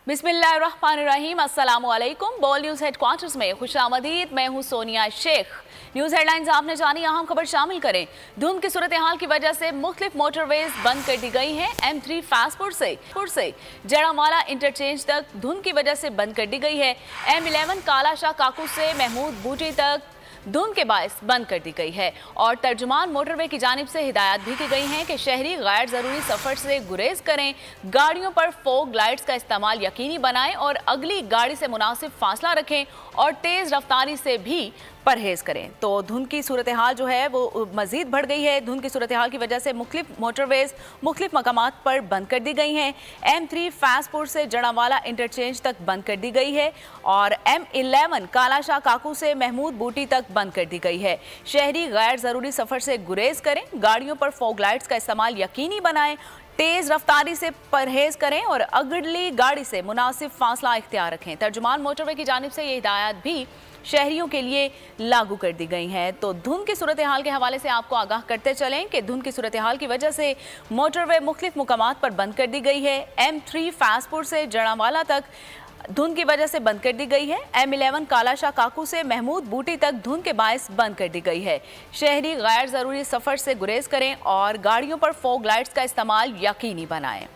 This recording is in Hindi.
बिस्मिल्लाहिर्रहमानिर्रहीम, अस्सलामुअलैकुम। बोल न्यूज़ हेडक्वार्टर्स में खुशामदीद। मैं हूं सोनिया शेख। न्यूज़ हेडलाइंस आपने जानी, अहम खबर शामिल करें। धुंध की सूरत हाल की वजह से मुख्तलिफ मोटरवेज बंद कर दी गई हैं। M3 फासपुर से जड़ावाला इंटरचेंज तक धुंध की वजह से बंद कर दी गई है। M11 कालाशाह काकू से महमूद बूटी तक धुंध के बायस बंद कर दी गई है। और तर्जुमान मोटरवे की जानिब से हिदायत भी की गई हैं कि शहरी गैर ज़रूरी सफ़र से गुरेज करें, गाड़ियों पर फोग लाइट्स का इस्तेमाल यकीनी बनाएं और अगली गाड़ी से मुनासिब फासला रखें और तेज़ रफ्तारी से भी परहेज़ करें। तो धुंध की सूरत हाल जो है वो मज़ीद बढ़ गई है। धुंध की सूरत हाल की वजह से मुख्तलिफ मोटरवेज मुख्तलिफ मकामात पर बंद कर दी गई हैं। M3 फासपुर से जड़ावाला इंटरचेंज तक बंद कर दी गई है और M11 कालाशाह काकू से महमूद बूटी तक बंद कर दी गई है। शहरी गैर ज़रूरी सफ़र से गुरेज करें, गाड़ियों पर फोग लाइट्स का इस्तेमाल यकीनी बनाएं, तेज़ रफ्तारी से परहेज़ करें और अगली गाड़ी से मुनासिब फासला इख्तियार रखें। तर्जुमान मोटरवे की जानिब से ये हिदायत भी शहरियों के लिए लागू कर दी गई हैं। तो धुंध की सूरत हाल के हवाले से आपको आगाह करते चलें कि धुंध की सूरत हाल की वजह से मोटरवे मुख्तलिफ मुकामात पर बंद कर दी गई है। M3 फासपुर से जड़ावाला तक धुंध की वजह से बंद कर दी गई है। M11 कालाशाह काकू से महमूद बूटी तक धुंध के बायस बंद कर दी गई है। शहरी गैर ज़रूरी सफ़र से गुरेज करें और गाड़ियों पर फोग लाइट्स का इस्तेमाल यकीनी बनाएं।